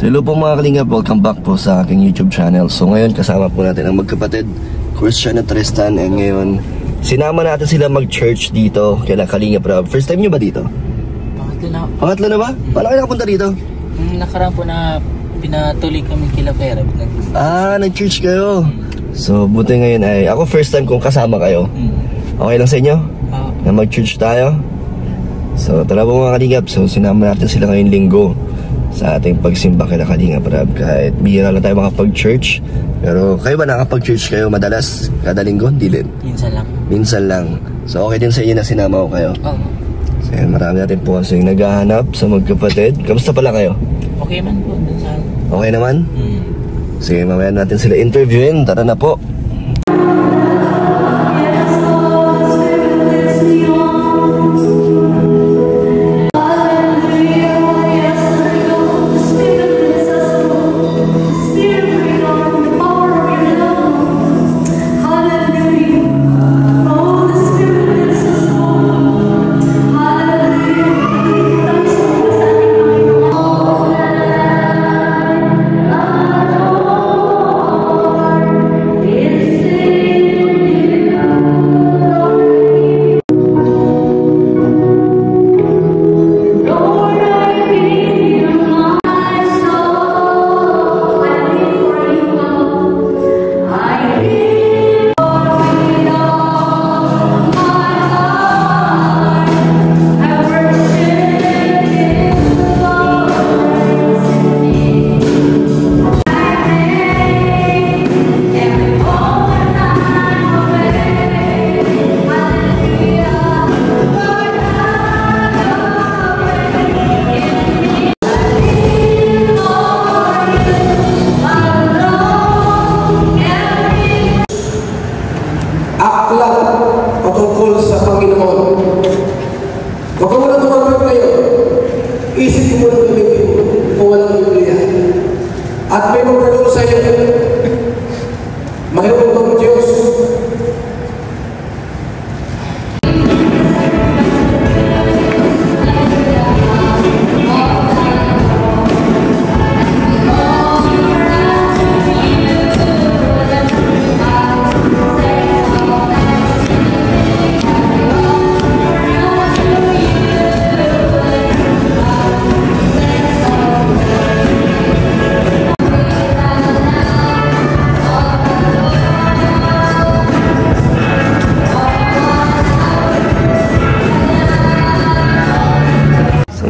So hello po mga kalingap, welcome back po sa aking YouTube channel. So ngayon kasama po natin ang magkapatid Christian at Tristan. And ngayon sinama natin sila mag-church dito kaya Kalingap Rob. First time nyo ba dito? Pangatlo na. Pangatlo na ba? Paano kayo nakapunta dito? Nakaraan po na pinatuloy kami kila Pera. Nag-church kayo. So buti ngayon ay ako first time kong kasama kayo. Okay lang sa inyo? Na mag-church tayo? So tara po mga Kalingap. So sinama natin sila ngayong linggo sa ating pagsimba kay Kalingap Rob. Kahit bihira lang tayo makapag-church. Pero kayo ba nakapag-church kayo madalas? Kada linggo? Hindi din? Minsan lang. Minsan lang. So okay din sa inyo na sinama ko kayo? Oo. So yun, marami natin po kasi naghahanap sa magkapatid. Kamusta pala kayo? Okay man po dun sa... Okay naman? Sige, mamaya natin sila interviewin. Tara na po. Patungkol sa Panginoon. Huwag ka muna tumapag ngayon. Isip mo muna gamitin mo kung walang Biblia. At may magkaroon sa iyo. Mayroon bang Diyos?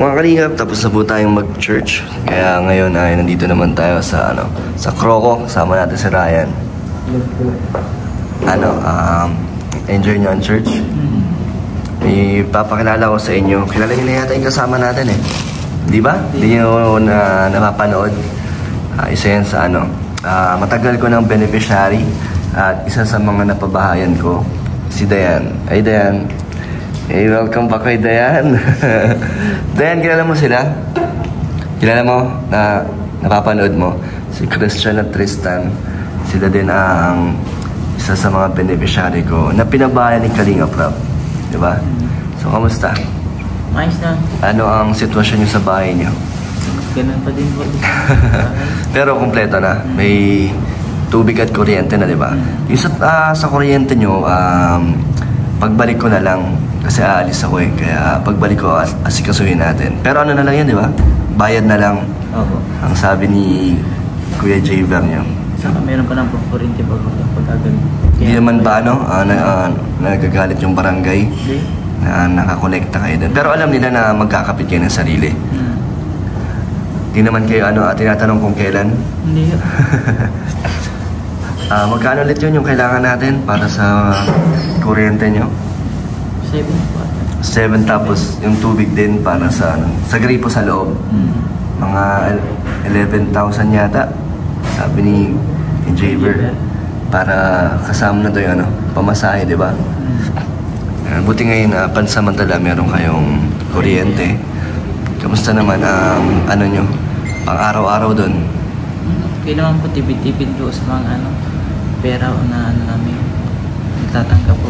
Mga Kalingap, tapos na po tayong mag-church. Kaya ngayon ay nandito naman tayo sa sa Croco. Kasama natin si Ryan. Enjoy nyo ang church? Ipapakilala ko sa inyo. Kilala nyo na yata yung kasama natin eh. Di ba? Hindi nyo napapanood. Isa yan sa matagal ko ng beneficiary. At isa sa mga napabahayan ko, si Dayan. Ay Dayan. Hey, welcome back kay Dayan. Dayan, kilala mo sila? Kilala mo na napapanood mo? Si Christian at Tristan. Sila din ang isa sa mga beneficiary ko na pinabayan ni Kalingap Rob. Diba? So, kamusta? Ayos na. Ano ang sitwasyon nyo sa bahay nyo? Ganun pa din po. Pero kompleto na. May tubig at kuryente na, diba? Yung sa kuryente nyo, pagbalik ko na lang. Kasi aalis ako eh. Kaya pagbalik ko, asikasuhin natin. Pero ano na lang yan, di ba? Bayad na lang. Opo. Ang sabi ni Kuya Javer niya. Saka meron pa ng kuryente pag-agal. Hindi naman ba nagagalit yung barangay? Hindi. Na nakakonekta kayo doon. Pero alam nila na magkakapit kayo ng sarili. Hindi naman kayo tinatanong kung kailan? Hindi. Magkano ulit yun yung kailangan natin para sa kuryente nyo? 7 tapos yung tubig din para sa gripo sa loob. Mga 11,000 yata. Sabi ni Javer. Para kasama na to yung pamasahe, di ba? Buti ngayon pansamantala meron kayong kuryente. Kamusta naman ang nyo? Pang araw-araw doon? Okay naman po, tipid-tipid po sa mga pera o na namin. Nagtatanggap po.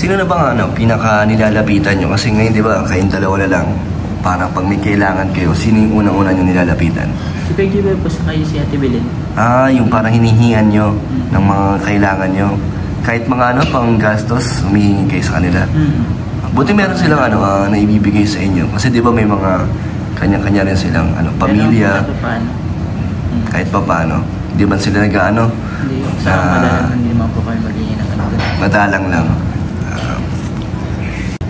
Sino na bang pinaka nilalapitan nyo? Kasi ngayon, di ba, kayong dalawa na lang. Parang pag may kailangan kayo, sino yung unang-una nyo nilalapitan? Si Kuya Gilbert po sa kayo si Ate Belen. Yung parang hinihingan nyo ng mga kailangan nyo. Kahit mga pang gastos, humihingi kayo sa kanila. Buti meron silang na ibibigay sa inyo. Kasi di ba may mga kanya-kanya rin silang pamilya. Kahit pa paano. Di ba sila nag-ano? Hindi. Sa madalang hindi naman po kami magiging ng madalang lang.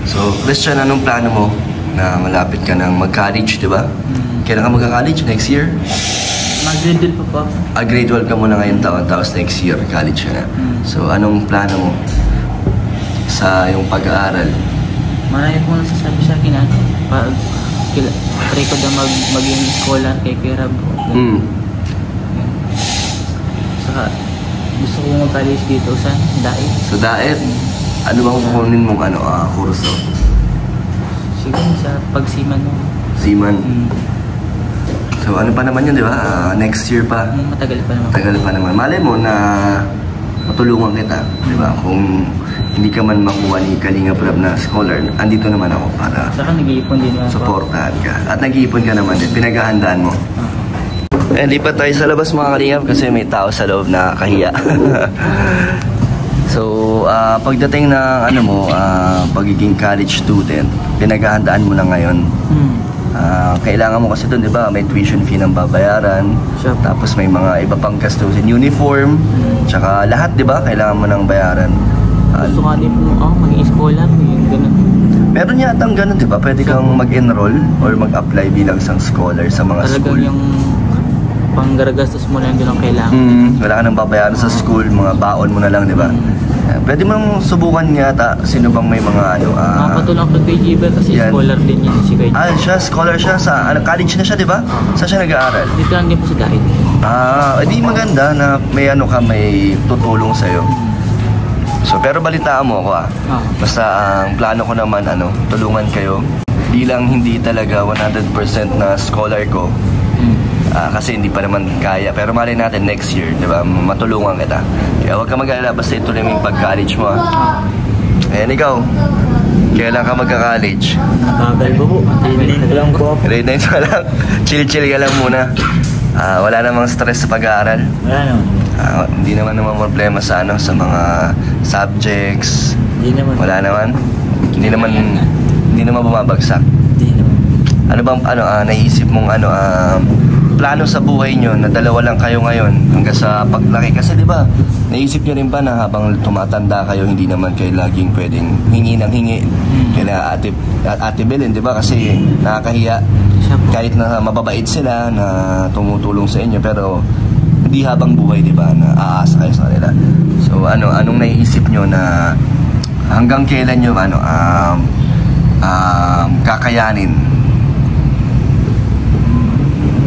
So, Christian, anong plano mo na malapit ka ng mag-college, di ba? Kailan ka magka-college? Next year? Mag-grade 12 po po. Grade 12 ka muna ngayon taon, tapos next year, college ka na. So, anong plano mo sa iyong pag-aaral? Marami po nagsasabi sa akin pag try ko na maging scholar kay Kuya Rab. Saka, gusto ko mag-college dito sa Daet. Sa Daet? Ano bang kukunin mong kurso? Siguro sa pagsiman mo. Seaman? So ano pa naman yun, di ba? Next year pa. Matagal pa naman. Matagal pa naman. Malay mo na matulungan kita, di ba? Kung hindi ka man makuha ni Kalinga Prab na scholar, andito naman ako para saka nag-iipon din naman supportahan ka. At nag-iipon ka naman din. Pinaghahandaan mo. Lipat tayo sa labas mga Kalingap kasi may tao sa loob na kahiya. So, pagdating ng pagiging college student, pinaghahandaan mo na ngayon. Kailangan mo kasi doon, di ba? May tuition fee ng babayaran. Sure. Tapos may mga iba pang gastusin, uniform, tsaka lahat, di ba? Kailangan mo nang bayaran. Gusto nga din po, maging scholar, yung ganun. Meron yatang ganun, di ba? Pwede kang mag-enroll or mag-apply bilang isang scholar sa mga school. Talagang yung panggargastos mo lang doon ang kailangan. Wala ka nang babayaran sa school, mga baon mo na lang, di ba? Pwede mo nang subukan yata, sino bang may mga Makapatulong ko kay Gilbert kasi scholar din yun si Kuya. Scholar siya sa college na siya, di ba? Saan siya nag-aaral? Dito lang din po sa Daet. Edi maganda na may tutulong sa'yo. So, pero balitaan mo ako Basta ang plano ko naman, tulungan kayo. Di lang hindi talaga 100% na scholar ko. Kasi hindi pa naman kaya. Pero malay natin next year, di ba? Matulungan kita. Kaya huwag ka mag-alala, basta ituloy mo yung pag-college mo. Ayan, ikaw. Kailan ka magka-college? Bagal po po. Grade 9 lang po. Grade 9 pa lang. Chill-chill ka lang muna. Wala namang stress sa pag-aaral. Wala naman. Hindi naman problema sa sa mga subjects. Hindi naman. Wala naman. Hindi naman bumabagsak. Hindi naman. Ano bang naisip mong plano sa buhay nyo na dalawa lang kayo ngayon hanggang sa paglaki? Kasi di ba, naisip nyo rin ba na habang tumatanda kayo, hindi naman kayo laging pwedeng hingi ng hingi kaya Ate Belen, di ba? Kasi nakakahiya kahit na mababait sila na tumutulong sa inyo, pero hindi habang buhay, di ba, na aasa kayo sa kanila. So anong naisip nyo na hanggang kailan nyo kakayanin?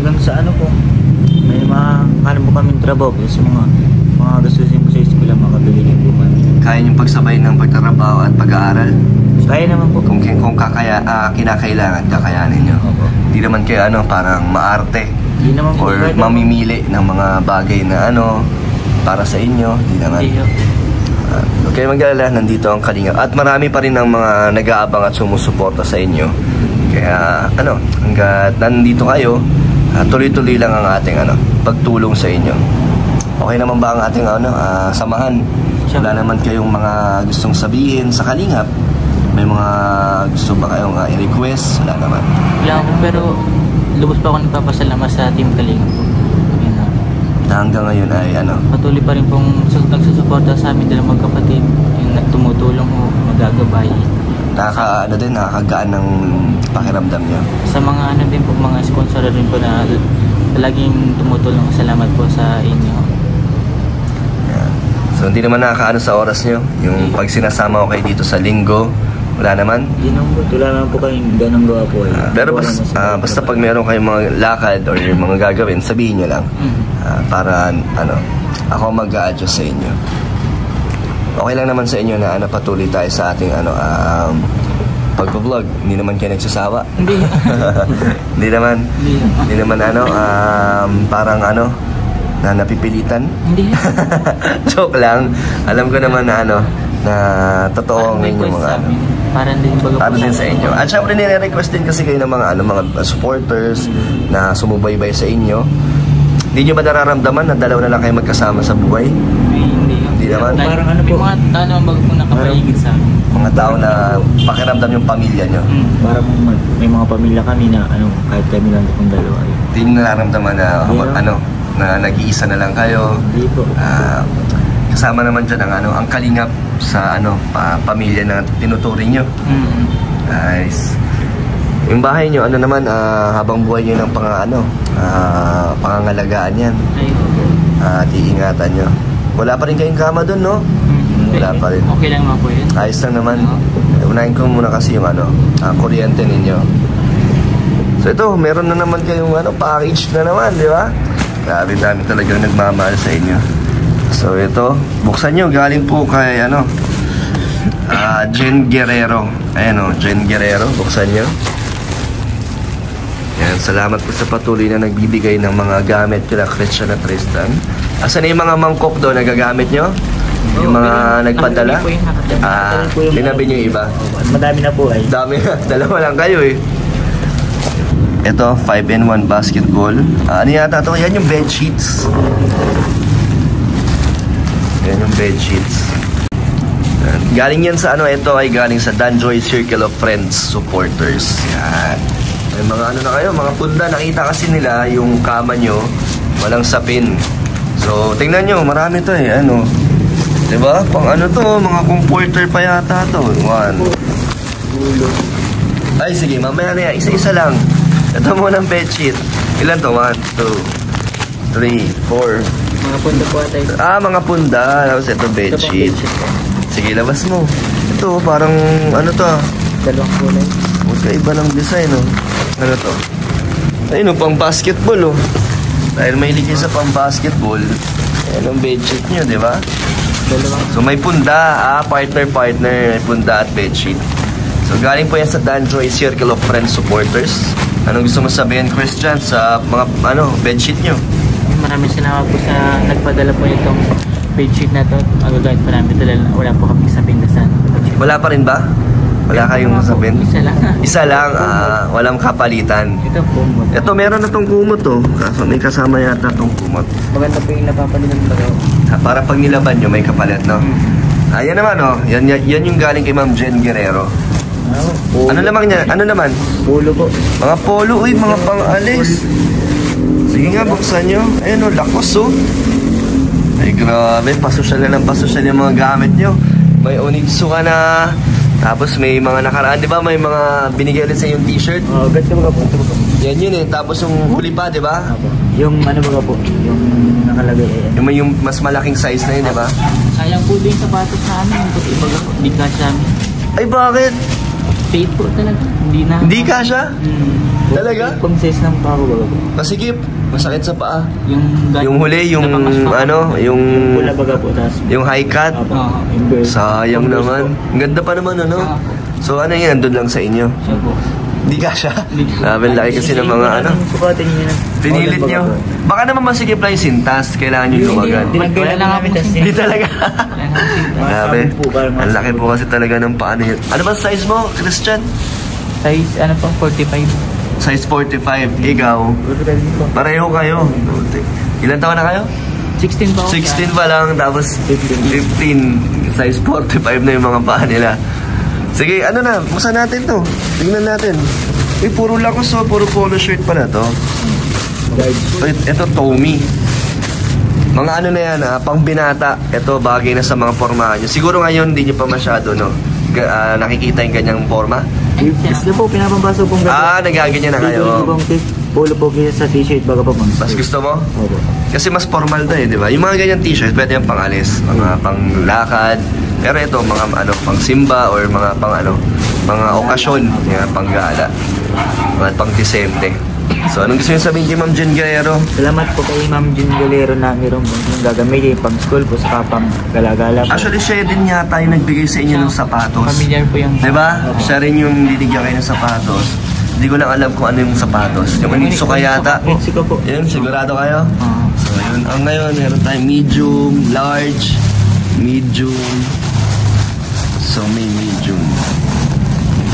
Hanggang sa po, may mga po kaming trabaho sa mga gastusin po sa eskwela, makabili niyo po kami. Kaya niyong pagsabay ng pagtatrabaho at pag-aaral? Kaya naman po. Kung kinakailangan, kakayanin niyo. Hindi naman kayo parang maarte or mamimili ng mga bagay na para sa inyo. Hindi naman. Huwag kayo mag-alala, nandito ang Kalingap. At marami pa rin ang mga nag-aabang at sumusuporta sa inyo. Kaya hanggat nandito kayo, tuloy-tuloy lang ang ating pagtulong sa inyo. Okay naman ba ang ating samahan? Wala naman kayong mga gustong sabihin sa Kalingap? May mga gusto ba kayong i-request? Wala naman. Wala po, pero lubos pa ako nagpapasalamat sa Team Kalingap po. Na hanggang ngayon ay patuloy pa rin pong nagsusuporta sa amin dalawang magkapatid. Yung tumutulong po, nagagabay. Nakakagaan ng pakiramdam niyo. Sa mga din po, mga sponsor rin po na laging tumutulong. Salamat po sa inyo. Yeah. So hindi naman nakakaano sa oras niyo? Yung pag sinasama ko kayo dito sa linggo, wala naman? Hindi naman po. Wala naman po kayong ganang gawa po. Pero basta pag meron kayong mga lakad or yung mga gagawin, sabihin niyo lang. Para ako mag-a-adjust sa inyo. Okay lang naman sa inyo na patuloy tayo sa ating pag-vlog. Hindi naman kayo nagsasawa. Hindi. Hindi naman. Hindi naman parang na napipilitan. Hindi. Joke lang. Alam ko naman na na totoo ang inyong mga Para din baga Para din sa inyo. At syempre nire-request din kasi kayo ng mga mga supporters na sumubaybay sa inyo. Hindi nyo ba nararamdaman na dalawa na lang kayo magkasama sa buhay? Hindi naman. Parang ano po? Mga tao naman baga po nakapaligid sa amin. Mga tao na pakiramdam yung pamilya nyo. Parang may mga pamilya kami na kahit kami lang itong dalawa. Hindi nyo nararamdaman na na nag-iisa na lang kayo. Hindi po. Kasama naman dyan ang kalingap sa pamilya na tinuturing nyo. Nice. Yung bahay nyo, habang buhay nyo ng pangangalagaan yan. At iingatan nyo. Wala pa rin kayong kama dun, no? Wala pa rin. Okay lang naman po yun. Ayos lang naman. Unahin ko muna kasi yung kuryente ninyo. So ito, meron na naman kayong package na naman, di ba? Dami talagang nagmamahal sa inyo. So ito, buksan nyo. Galing po kay Jen Guerrero. Ayan Jen Guerrero. Buksan nyo. Yan, salamat po sa patuloy na nagbibigay ng mga gamit kila Christian at Tristan. Asan na yung mga mangkok doon na gagamit nyo? Yung mga nagpadala? Linabi nyo yung iba? Madami na po ay. Dami na. Dalawa lang kayo eh. Ito, 5-in-1 basketball. Ano yata ito? Yan yung bed sheets. Yan yung bed sheets. Galing yan sa ito ay galing sa Danjoy Circle of Friends Supporters. Yan. May mga na kayo, mga punda. Nakita kasi nila yung kama nyo, walang sapin. So, tingnan nyo, marami to eh. Diba? Pang to, mga comforter pa yata to. 1. Ay, sige, mamaya na yan. Isa-isa lang. Ito muna ang bedsheet. Ilan to? 1, 2, 3, 4. Mga punda po tayo. Mga punda. Tapos ito bedsheet. Sige, labas mo. Ito, parang to. Dalawang kulay. Magkaiba ng design, Ano to? Ayun, pang basketball, Dahil may ligay sa pang basketball. Ayan ang bedsheet nyo, di ba? So may punda, partner. May punda at bedsheet. So galing po yan sa Danjoy Circle of Friends Supporters. Anong gusto mo sabihin, Christian, sa mga bedsheet nyo? Maraming salamat po sa nagpadala po itong bedsheet na to. Agagayat pa namin ito. Wala po kami sa pindasan. Wala pa rin ba? Wala kayong masabin? Isa lang. Isa lang, walang kapalitan. Ito kumot. Ito, meron na tong kumot, Kaso may kasama yata tong kumot. Maganda po yung napapalitan ba daw? Para pag nilaban nyo, may kapalit, Ayan naman, Yan yung galing kay Ma'am Jen Guerrero. Ano naman niya? Ano naman? Polo po. Mga polo, mga pang-alis. Sige nga, buksan nyo. Ayan, lakos, Ay, grabe. Pasosyal na ng pasosyal yung mga gamit nyo. May Onitsu ka na. Tapos may mga nakaraan, di ba? May mga binigay ulit sa yung t-shirt. Ganito baga po. Yan yun Tapos yung huli pa, di ba? Yung baga po? Yung nakalagay Yung mas malaking size na yun, di ba? Sayang po din yung sapatos sa amin. Baga po, hindi kasya amin. Ay, bakit? Paid po talaga. Hindi kasya? Talaga? Pang size ng pako baga po. Masikip. Masakit sa paa. Yung huli, yung yung pula baga po. Yung high cut. Sayang naman. Ang ganda pa naman, So ano yan, nandun lang sa inyo? Siya po. Hindi kasya. Grabe, laki kasi ng mga pinilit nyo. Baka naman masikip lang yung sintas. Kailangan nyo luwagan. Hindi talaga. Grabe. Ang laki po kasi talaga ng paa niya. Ano ba size mo, Christian? Size, 45. Size 45. Ikaw? Pareho kayo. Ilan taon na kayo? 16 pa. 16 pa lang. Tapos 15. Size 45 na yung mga paa nila. Sige, buksan natin to. Tingnan natin. Puro lakos, puro polo shirt pala to. Ito, Tommy. Mga na yan, pang binata. Ito, bagay na sa mga formahan nyo. Siguro ngayon, hindi nyo pa masyado, nakikita yung ganyang forma. Yes na po, pinapambasa pong gano'n. Nagaganyan na kayo. Polo po sa t-shirt, baga pa pang. Mas gusto mo? Opo. Kasi mas formal to di ba? Yung mga ganyan t-shirt, pwede yung pang-alis. Mga pang-lakad. Pero ito, mga pang simba or mga mga okasyon. Mga pang-gala. Mga pang-disente. So, anong gusto nyo sabihin kay Ma'am Jen Guerrero? Salamat po kay Ma'am Jen Guerrero na mayroong gagamitin pang school po sa pang gala-gala po. Actually, siya din yata yung nagbigay sa inyo ng sapatos. Familiar po yung... Diba? Siya rin yung dinigyan kayo ng sapatos. Hindi ko lang alam kung ano yung sapatos. Yung Onitsu ka yata. Onitsu po. Yun, sigurado kayo? So, yun. Ang ngayon, meron tayong medium, large, medium. So, may medium.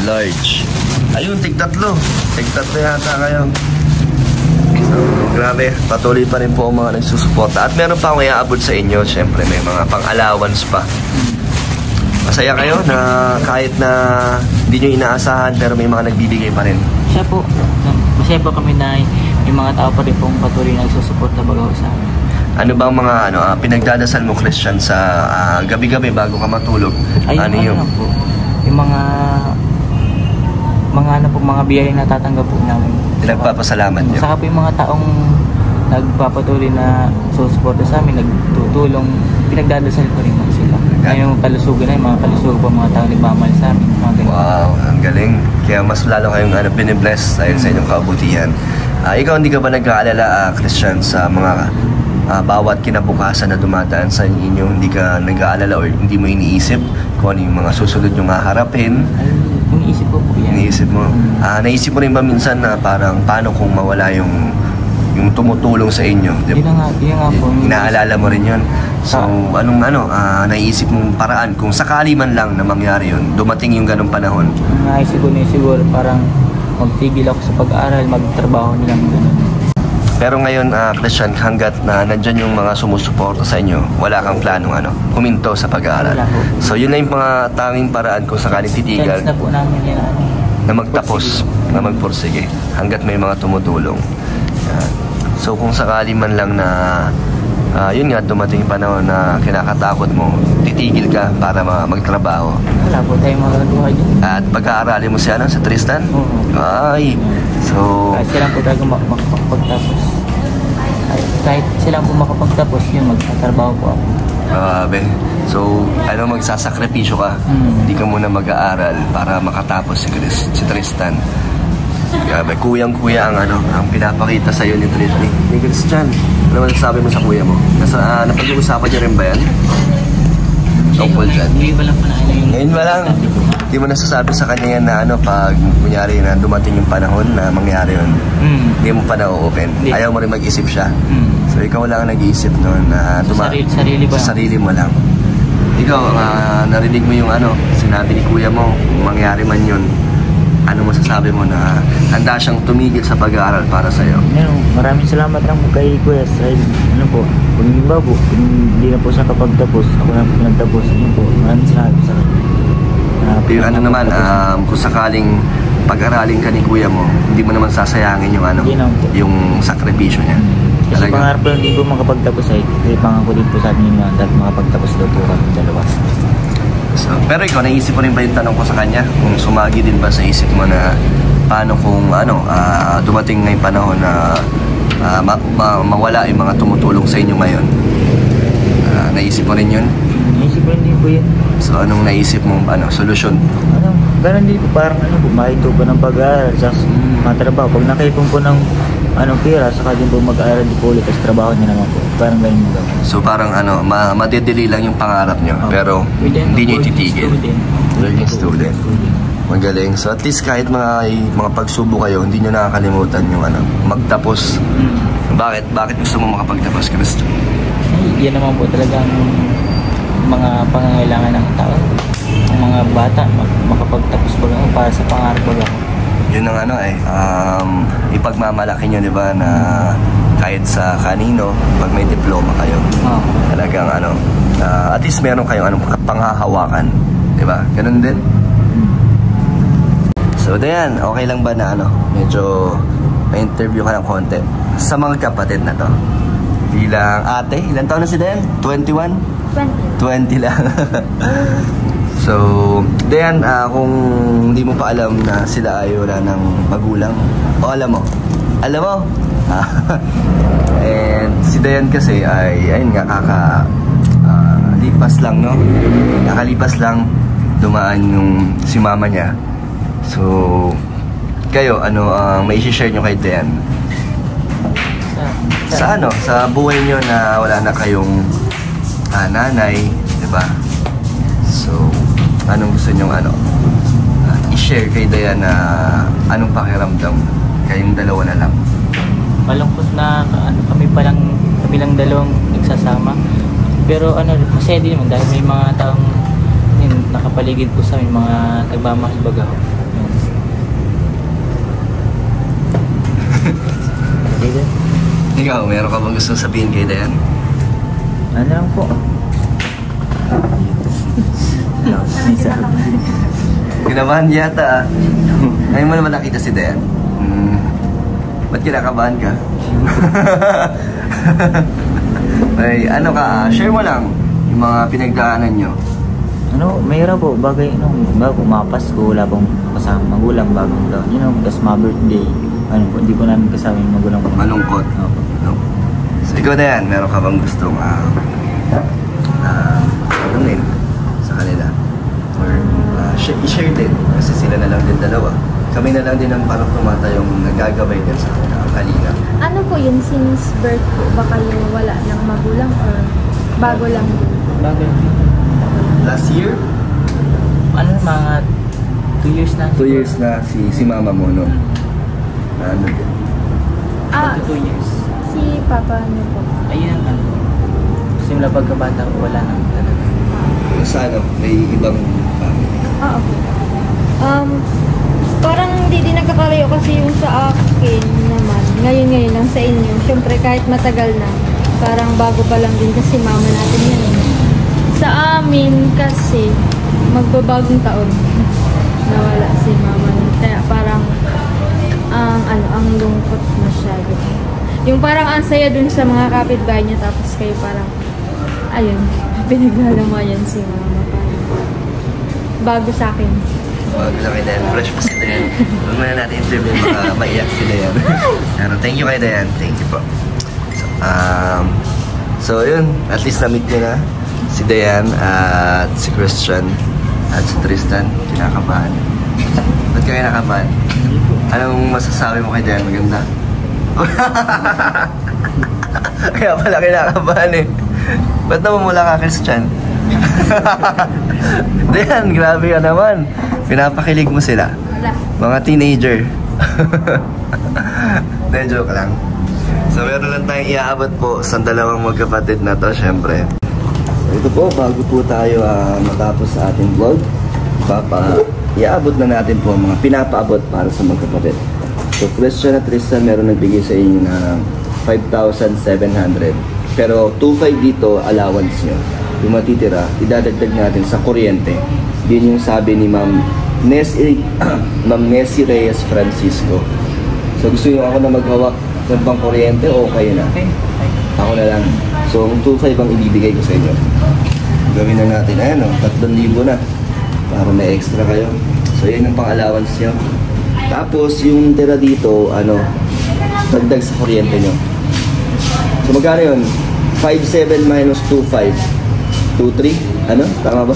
large. Ayun, tig-tatlo. Tig-tatlo yata kayo. So, grabe. Patuloy pa rin po ang mga nagsusuporta. At meron pa akong iaabot sa inyo. Siyempre, may mga pang-allowance pa. Masaya kayo na kahit na hindi nyo inaasahan pero may mga nagbibigay pa rin. Siya po. Masaya po kami na may mga tao pa rin pong patuloy na nagsusuporta bago sa amin. Ano bang mga pinagdadasal mo, Christian, sa gabi-gabi bago ka matulog? Ano yung po, yung mga biyaya na tatanggap po namin. Pinagpapasalamat nyo? Saka po yung mga taong nagpapatuloy na susuporta sa amin, nagtutulong, pinagdadasal ko rin po sila. Yung kalusugan na, yung mga kalusugan po, mga taong nagmamahal sa amin. Wow, ang galing. Kaya mas lalo kayong binibless dahil sa inyong kabutihan. Ikaw, hindi ka ba nag-aalala, Christian, sa mga bawat kinabukasan na dumadaan sa inyo? Hindi ka nag-aalala o hindi mo iniisip kung ano yung mga susunod yung haharapin? Iniisip ko po yan. Iniisip mo? Naisip mo rin ba minsan na parang paano kung mawala yung tumutulong sa inyo? Yun nga po. Inaalala mo rin yun? So, anong naisip mong paraan kung sakali man lang na mangyari yun, dumating yung ganong panahon? Naisip ko siguro parang magtigil ako sa pag-aaral, magtrabaho nilang gano'n. Pero ngayon, Christian, hanggat na nandyan yung mga sumusuporta sa inyo, wala kang planong huminto sa pag-aaral. So, yun na yung mga tanging paraan kung sakaling titigal. Chance na po namin yan. Na magtapos, na magpursige, hanggat may mga tumutulong. So, kung sakali man lang na, yun nga, dumating yung panahon na kinakatakot mo, titigil ka para magtrabaho. Wala po tayong magagawa dyan. At pag-aaralin mo siya sa Tristan? Oo. Ay, so... Kahit sila po talaga makapagtapos. Kahit sila po makapagtapos, yun, magtatrabaho po ako. So, magsasakripisyo ka. Hindi ka muna mag-aaral para makatapos si Tristan. Grabe, kuyang-kuya ang pinapakita sa'yo ni Christian. Ano masasabi mo sa kuya mo? Napag-uusapan niyo rin ba yan? Tungkol dyan? Ngayon ba lang? Hindi mo nasasabi sa kanya yan na pag kunyari na dumating yung panahon na mangyari yun, hindi mo pa na-open. Ayaw mo rin mag-isip siya. So ikaw lang nag-iisip noon na sa sarili mo lang. Ikaw, narinig mo yung sinabi ni kuya mo, kung mangyari man yun, ano masasabi mo na handa siyang tumigil sa pag-aaral para sa'yo? Maraming salamat lang po kay Kuya Sahil. Kung hindi na po siya kapagtapos, ako na po nagtapos. Maraming salamat sa kanya. Yung naman, kung sakaling pag-aralin ka ni kuya mo, hindi mo naman sasayangin yung yung sakripisyo niya. Kasi pangarap ko hindi po makapagtapos kasi pangako din po sa amin yung dahil makapagtapos daw po kami dalawa. So, pero ikaw, naisip mo rin ba yung tanong ko sa kanya? Kung sumagi din ba sa isip mo na paano kung dumating ngayong panahon na mawala yung mga tumutulong sa inyo ngayon? Naisip mo rin yun? Naisip ko rin din po yun. So, anong naisip mo, solusyon? Ganun din po, parang makito po ng pag-aaral, just matrabaho. Pag nakaipon po ng pera, saka din po mag-aaral din po ulit, tapos trabaho niya naman po. Parang ganun mo gawin. So parang madedeli lang yung pangarap nyo, pero hindi nyo ititigil. Working student. Magaling. So at least kahit mga pagsubok kayo, hindi nyo nakakalimutan yung magtapos. Bakit gusto mo makapagtapos, Cristo? Yan naman po talagang mga pangangailangan ng tao. Ang mga bata, makapagtapos ba para sa pangarap ba ako? Yun ang ipagmamalaki nyo, di ba, na kahit sa kanino, pag may diploma kayo, talagang at least meron kayong panghahawakan, di ba? Ganun din. So, Dayan, okay lang ba na medyo na-interview ka ng konti sa mga kapatid na to? Bilang ate, ilan taon na si Dayan? 21? 20 lang. So, Dayan, kung hindi mo pa alam na sila ay wala ng magulang, o alam mo? Alam mo? And si Dayan kasi ay, ayun nga, lipas lang, no? Nakalipas lang, dumaan yung si mama niya. So, kayo, may isi-share nyo kay Dayan? Sa buhay nyo na wala na kayong nanay, di ba? So, anong gusto nyong i-share kay Dayan na anong pakiramdam kayong dalawa na lang? Malungkot na kami lang dalawang nagsasama. Pero masaya din naman dahil may mga taong nakapaligid po sa amin, mga nagmamahal baga. Ikaw, meron ka bang gustong sabihin kay Dayan? Ano lang po? Kinabahan yata ah. Ngayon mo naman nakita si Dayan? Ba't kinakabahan ka? Ay, ano ka, share mo lang yung mga pinagdaanan nyo. Ano, mahirap po, bagay, bago Pasko, wala pong kasama magulang bagong taon. Tapos birthday, hindi ko namin kasama yung magulang ko. Malungkot. Opo. So, ikaw na yan, meron ka bang gustong din sa kanila? Or i-share din, kasi sila na lang din dalawa. Kami na lang din ang parang tumatayong nagagabay din sa kalina. Ano po yun, since birth po, ba kayo wala ng magulang or bago lang din? Bago lang. Last year? Ano, mga 2 years na. 2 years na si mama mo, no? Ano din? 2 years. Si papa niyo po. Ayun, simula pagkabata ko, wala nang talaga. Sa ano, may ibang family? Okay. Parang hindi din nagkakalayo kasi yung sa akin naman, ngayon lang sa inyo. Siyempre kahit matagal na, parang bago pa lang din kasi mama natin yan. Sa amin kasi, magbabagong taon, nawala si mama natin. Kaya parang, ang lungkot masyado. Yung parang ang saya dun sa mga kapitbahay niya, tapos kayo parang, ayun, pinaglalamayan si mama. Parang, bago sa akin. Bago lang kay Dayan, fresh pa si Dayan. Huwag muna natin interview, baka maiyak si Dayan. Pero thank you kay Dayan, thank you po. So yun, at least na-meet nyo na si Dayan at si Christian at si Tristan. Kinakabahan. Ba't kayo nakabahan? Anong masasabi mo kay Dayan? Maganda? Kaya pala kinakabahan eh. Ba't namumula ka, Christian? Dayan, grabe ka naman. Pinapakilig mo sila. Mga teenager. De, joke lang. So meron lang tayong iaabot po sa dalawang magkapatid na to, syempre. So, ito po, bago po tayo matapos sa ating vlog, iaabot na natin po mga pinapaabot para sa magkapatid. So Christian at Tristan, meron nagbigay sa inyo ng 5,700. Pero 2,500 dito, allowance nyo. Yung matitira, idadagdag natin sa kuryente. Yun yung sabi ni Ma'am Nessie Reyes Francisco. So gusto nyo ako na maghawak ng pang kuryente o kayo na? Ako na lang. So 2,500 ang ibibigay ko sa inyo. Gawin na natin, ayan o, 3,000 na. Para may extra kayo. So yun yung pang allowance nyo. Tapos yung tira dito, dagdag sa kuryente nyo. So magkano yun? 5,700 minus 2,500. 2,300? Ano? Tama ba?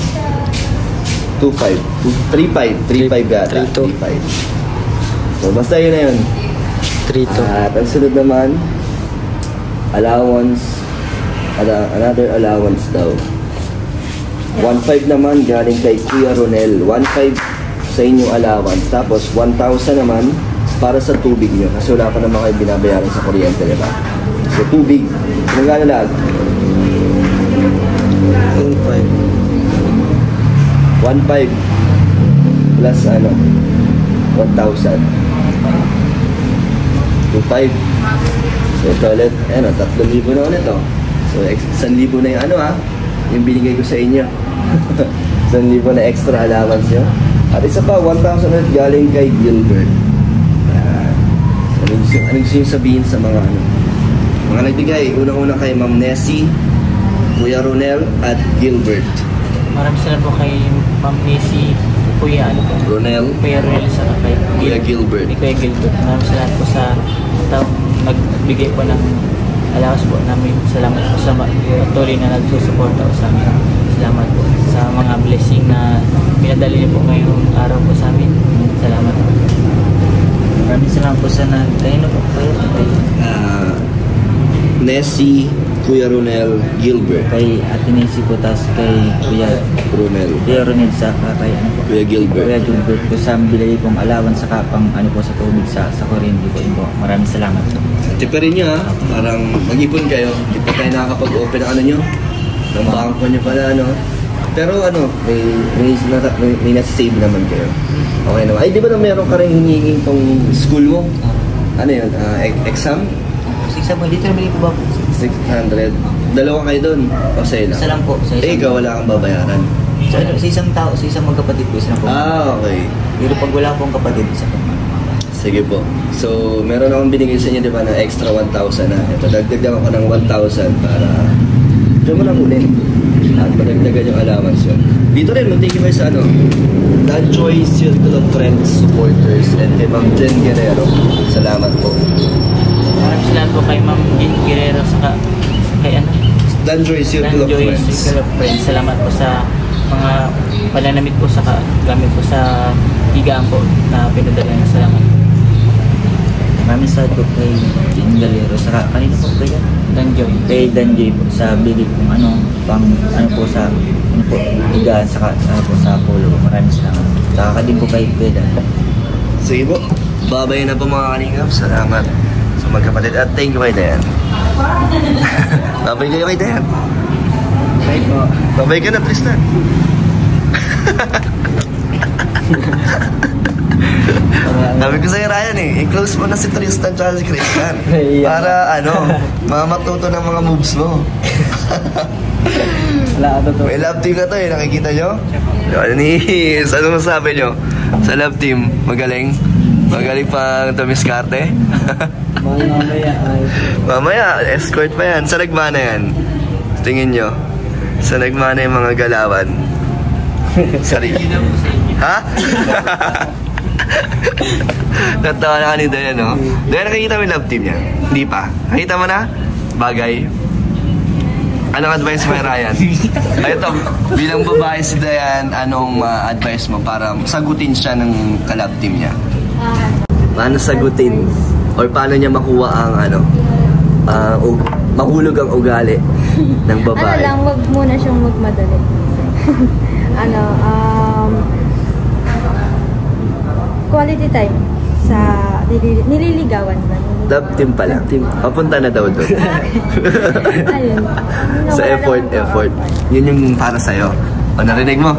2,500. 3,500 yata. 3,500. So basta yun na yun. 3,200. At ang sunod naman, allowance, another allowance daw. 1,500 naman galing kay Kuya Ronel. 1,500 sa inyong allowance. Tapos 1,000 naman para sa tubig nyo. Kasi wala pa naman kayo binabayaran sa kuryente, diba? So tubig, magkano lahat? 1,500 plus 1,000. 2,500. So ito ulit, 3,000 na ulit oh. So 1,000 na yung yung binigay ko sa inyo. 1,000 na extra allowance nyo. At isa pa, 1,000 ulit galing kay Gilbert. Ano gusto yung sabihin sa mga mga nagbigay? Unang-unang kay Ma'am Nessie, Kuya Ronel at Gilbert. Maraming salamat po kay Ma'am Nessie, Kuya Ronel, Kuya Ronel sa kay Kuya Gilbert. Kuya Gilbert. Maraming salamat po sa nagbigay po ng allowance po namin. Salamat po sa patuloy na nagsusuporta po sa amin. Salamat po sa mga blessing na pinadali niyo po ngayong araw po sa amin. Salamat po. Maraming salamat po sa tayo na po kayo. Nessie, Kuya Ronel, Gilbert. Kay Ate Nessie po, tapos kay Kuya Ronel. Kuya Ronel sa kay Kuya Gilbert. Kuya Gilbert po sa bilay pong allowance sa kapang po sa tubig sa kuryente po. Maraming salamat po. Tipa rin nyo parang mag-ipon kayo. Hindi pa tayo nakakapag-open ng nyo. Ng bangko nyo pala Pero may nasa-save naman kayo. Okay naman. Ay, di ba na meron ka rin hinihinging tong school mo? Ano yun? Exam? Isa po, dito naman po ba po? 600. Dalawa kayo doon? O sa ila? Isa lang po. Sa Eh, ikaw wala kang babayaran. Sa isang tao, sa isang magkapatid po, isa na po. Okay. Pero pag wala pong kapatid, isa po. Sige po. So, meron akong binigay sa inyo, di ba, na extra 1,000 na. Ito, dagdagan ako ng 1,000 para diyan mo lang ulit. At madagdagan yung allowance yun. Dito rin, mag-thank you kayo sa Danjoy Circle of Friends, Supporters, and kay Ma'am Jen Guerrero. Salamat po. Maraming salamat po kay Ma'am Jen Guerrero saka kay Danjoy Circle of Friends. Circle of Friends. Salamat po sa mga pananamit po saka gamit po sa higaan po na pinadala niya. Salamat. Maraming salamat po kay Jen Guerrero saka kanina po kaya Danjoy. Kay Danjoy po sa bigay kung po sa higaan saka po sa polo. Maraming salamat. Saka din po kay Dan. Sige po. Babay na po mga kalingap. Salamat sa magkapatid. At thank you kay Dayan. Babay kayo kay Dayan. Bye po. Babay ka na, Tristan. Sabi ko sa'yo, Ryan i-close mo na si Tristan tsaka si Christian. Para matuto ng mga moves mo. May love team na to nakikita nyo? Anis, ano masabi nyo? Sa love team, magaling? Magaling pang tumiskarte? Mamaya, escort pa yan. Sa nagmana yan? Tingin nyo? Sa nagmana yung mga galawan? Sarili. Ha? Natawa na kanina yan, no? Dahil nakikita mo yung love team niya? Hindi pa. Nakita mo na? Bagay. Anong advice mo, Ryan? Ito, bilang babae si Dayan, anong advice mo para sagutin siya ng ka-love team niya? Paano sagutin? Or paano niya makuha ang mahulog ang ugali ng babae? Wag muna siyang magmadali. Quality time sa nililigawan ba? Love team pala. Papunta na daw doon. Ayun. Sa effort. Yun yung para sa'yo. O, narinig mo?